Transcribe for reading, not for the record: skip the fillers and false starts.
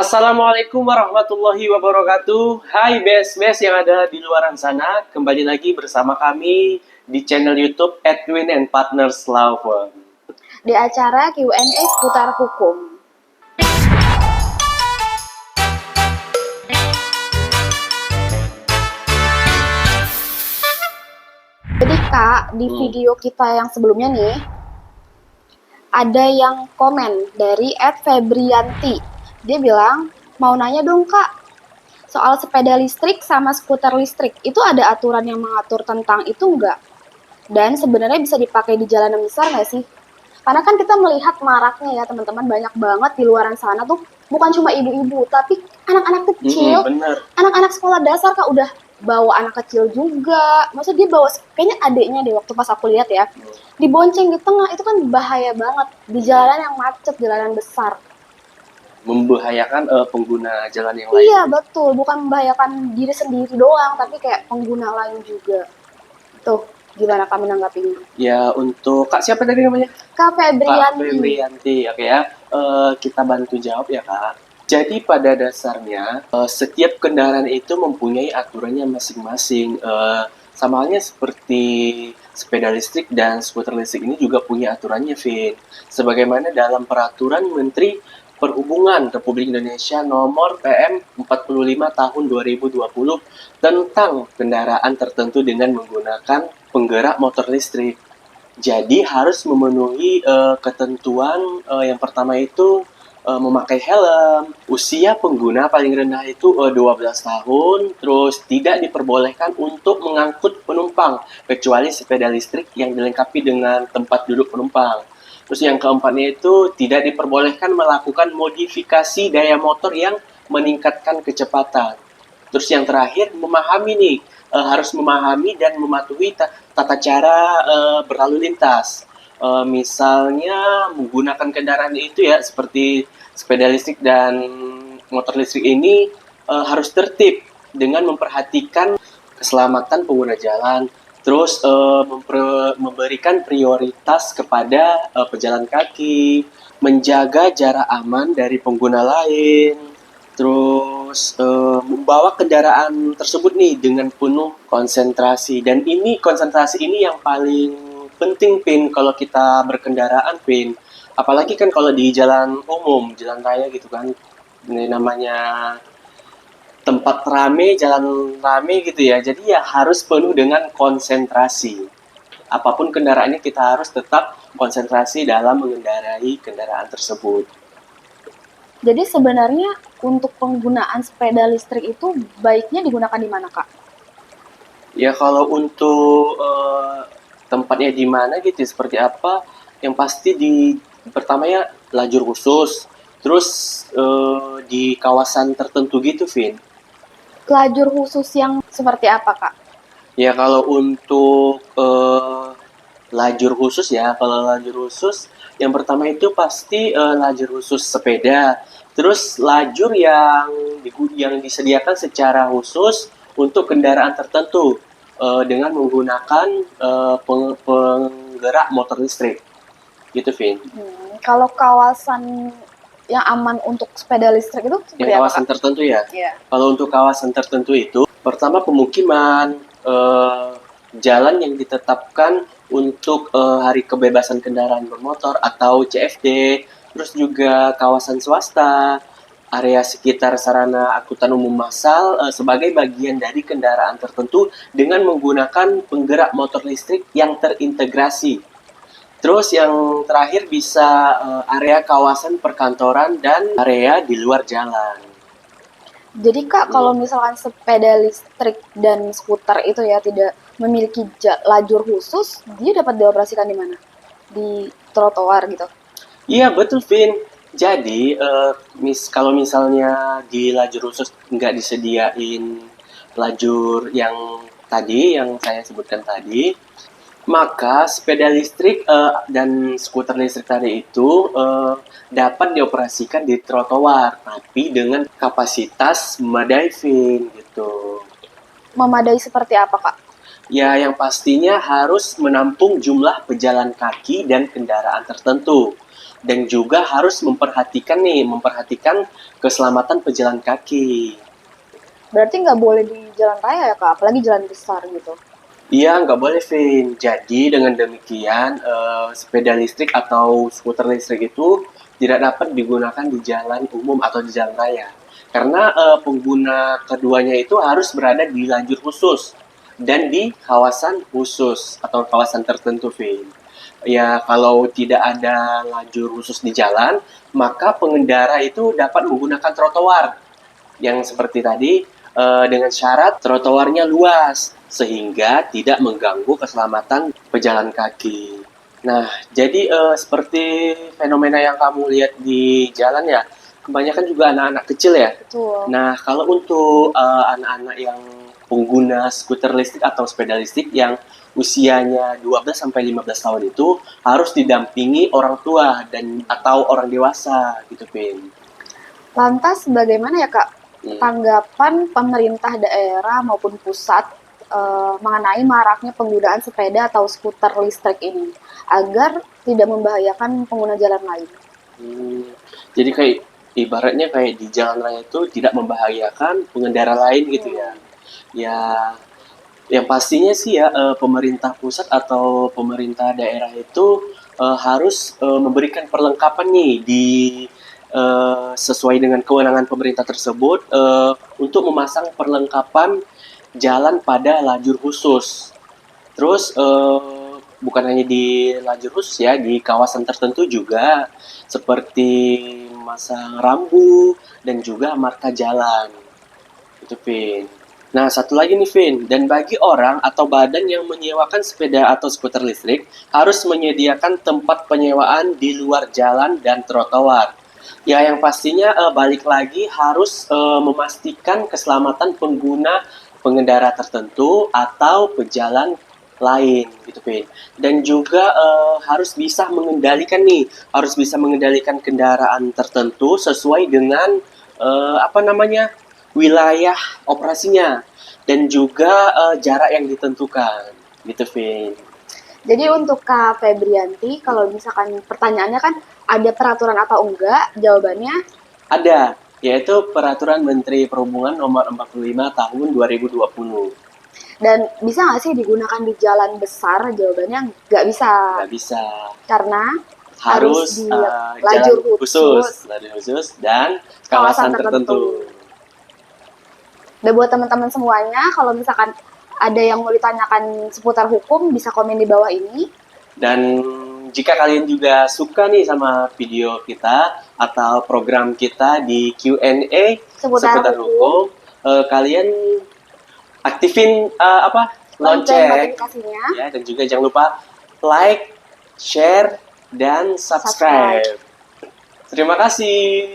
Assalamualaikum warahmatullahi wabarakatuh. Hai best yang ada di luar sana. Kembali lagi bersama kami di channel YouTube Edwin and Partners Law Firm. Di acara Q&A seputar hukum. Jadi Kak, di video kita yang sebelumnya nih, ada yang komen dari @febrianti. Dia bilang, mau nanya dong Kak, soal sepeda listrik sama skuter listrik, itu ada aturan yang mengatur tentang itu nggak? Dan sebenarnya bisa dipakai di jalanan besar nggak sih? Karena kan kita melihat maraknya ya teman-teman, banyak banget di luaran sana tuh bukan cuma ibu-ibu, tapi anak-anak kecil, anak-anak sekolah dasar Kak udah bawa anak kecil juga. Maksudnya dia bawa, kayaknya adiknya deh waktu pas aku lihat ya, dibonceng di tengah, itu kan bahaya banget di jalan yang macet, jalanan besar. Membahayakan pengguna jalan yang lain. Iya betul, bukan membahayakan diri sendiri doang, tapi kayak pengguna lain juga. Tuh, gimana kami menanggapinya? Ya, untuk Kak siapa tadi namanya? Kak Febrianti. Kak Febrianti, oke ya. Kita bantu jawab ya Kak. Jadi pada dasarnya setiap kendaraan itu mempunyai aturannya masing-masing. Sama halnya seperti sepeda listrik dan skuter listrik ini juga punya aturannya, Vin. Sebagaimana dalam peraturan Menteri Perhubungan Republik Indonesia nomor PM 45 tahun 2020 tentang kendaraan tertentu dengan menggunakan penggerak motor listrik. Jadi harus memenuhi ketentuan yang pertama itu memakai helm, usia pengguna paling rendah itu 12 tahun, terus tidak diperbolehkan untuk mengangkut penumpang kecuali sepeda listrik yang dilengkapi dengan tempat duduk penumpang. Terus yang keempatnya itu tidak diperbolehkan melakukan modifikasi daya motor yang meningkatkan kecepatan. Terus yang terakhir memahami nih, harus memahami dan mematuhi tata cara berlalu lintas. Misalnya menggunakan kendaraan itu ya seperti sepeda listrik dan motor listrik ini harus tertib dengan memperhatikan keselamatan pengguna jalan, terus memberikan prioritas kepada pejalan kaki, menjaga jarak aman dari pengguna lain, terus membawa kendaraan tersebut nih dengan penuh konsentrasi. Dan ini konsentrasi ini yang paling penting, Pin, kalau kita berkendaraan, Pin. Apalagi kan kalau di jalan umum, jalan raya gitu kan. Ini namanya tempat rame, jalan rame gitu ya. Jadi ya harus penuh dengan konsentrasi. Apapun kendaraannya kita harus tetap konsentrasi dalam mengendarai kendaraan tersebut. Jadi sebenarnya untuk penggunaan sepeda listrik itu baiknya digunakan di mana Kak? Ya kalau untuk tempatnya di mana gitu, seperti apa? Yang pasti pertama ya lajur khusus, terus di kawasan tertentu gitu, Vin. Lajur khusus yang seperti apa Kak? Ya kalau untuk lajur khusus ya, kalau lajur khusus yang pertama itu pasti lajur khusus sepeda. Terus lajur yang disediakan secara khusus untuk kendaraan tertentu dengan menggunakan penggerak motor listrik. Gitu, Vin. Kalau kawasan yang aman untuk sepeda listrik itu seperti Yang apa kawasan Kak? tertentu ya? Iya. Kalau untuk kawasan tertentu itu, pertama pemukiman, jalan yang ditetapkan untuk hari kebebasan kendaraan bermotor atau CFD, terus juga kawasan swasta, area sekitar sarana angkutan umum massal sebagai bagian dari kendaraan tertentu dengan menggunakan penggerak motor listrik yang terintegrasi. Terus yang terakhir bisa area kawasan perkantoran dan area di luar jalan. Jadi Kak, kalau misalkan sepeda listrik dan skuter itu ya tidak memiliki lajur khusus, dia dapat dioperasikan di mana? Di trotoar gitu? Iya betul, Vin. Jadi kalau misalnya di lajur khusus nggak disediain lajur yang tadi, yang saya sebutkan tadi, maka sepeda listrik dan skuter listrik tadi itu dapat dioperasikan di trotoar, tapi dengan kapasitas memadai, Vin, gitu. Memadai seperti apa Kak? Ya, yang pastinya harus menampung jumlah pejalan kaki dan kendaraan tertentu. dan juga harus memperhatikan keselamatan pejalan kaki. Berarti nggak boleh di jalan raya ya Kak, apalagi jalan besar gitu. Iya, nggak boleh, Vin. Jadi dengan demikian, sepeda listrik atau skuter listrik itu tidak dapat digunakan di jalan umum atau di jalan raya. Karena pengguna keduanya itu harus berada di lajur khusus dan di kawasan khusus atau kawasan tertentu, Vin. Ya, kalau tidak ada lajur khusus di jalan, maka pengendara itu dapat menggunakan trotoar yang seperti tadi, dengan syarat trotoarnya luas sehingga tidak mengganggu keselamatan pejalan kaki. Nah, jadi seperti fenomena yang kamu lihat di jalan ya, kebanyakan juga anak-anak kecil ya. Betul. Nah, kalau untuk anak-anak yang pengguna skuter listrik atau sepeda listrik yang usianya 12 sampai 15 tahun itu harus didampingi orang tua dan atau orang dewasa gitu, Pin. Lantas bagaimana ya Kak Hmm. tanggapan pemerintah daerah maupun pusat mengenai maraknya penggunaan sepeda atau skuter listrik ini agar tidak membahayakan pengguna jalan lain? Hmm, jadi kayak ibaratnya kayak di jalan raya itu tidak membahayakan pengendara lain gitu ya. Ya, yang pastinya sih ya pemerintah pusat atau pemerintah daerah itu harus memberikan perlengkapan nih di sesuai dengan kewenangan pemerintah tersebut untuk memasang perlengkapan jalan pada lajur khusus. Terus bukan hanya di lajur khusus ya, di kawasan tertentu juga seperti masang rambu dan juga marka jalan. Itu, Vin. Nah, satu lagi nih, Vin. Dan bagi orang atau badan yang menyewakan sepeda atau skuter listrik harus menyediakan tempat penyewaan di luar jalan dan trotoar. Ya, yang pastinya balik lagi harus memastikan keselamatan pengguna pengendara tertentu atau pejalan lain gitu, Vin. Dan juga harus bisa mengendalikan kendaraan tertentu sesuai dengan wilayah operasinya dan juga jarak yang ditentukan gitu, Vin. Jadi untuk Kak Febrianti, kalau misalkan pertanyaannya kan ada peraturan atau enggak, jawabannya Ada, yaitu Peraturan Menteri Perhubungan Nomor 45 Tahun 2020. dan bisa nggak sih digunakan di jalan besar? Jawabannya nggak bisa, Nggak bisa, karena harus harus di jalan lajur khusus, lajur khusus dan kawasan kawasan tertentu. tertentu. Dan buat teman-teman semuanya, kalau misalkan ada yang mau ditanyakan seputar hukum, bisa komen di bawah ini. Dan jika kalian juga suka nih sama video kita atau program kita di Q&A Seputar hukum, kalian aktifin lonceng lonceng notifikasinya. ya, dan juga jangan lupa like, share, dan subscribe. Terima kasih.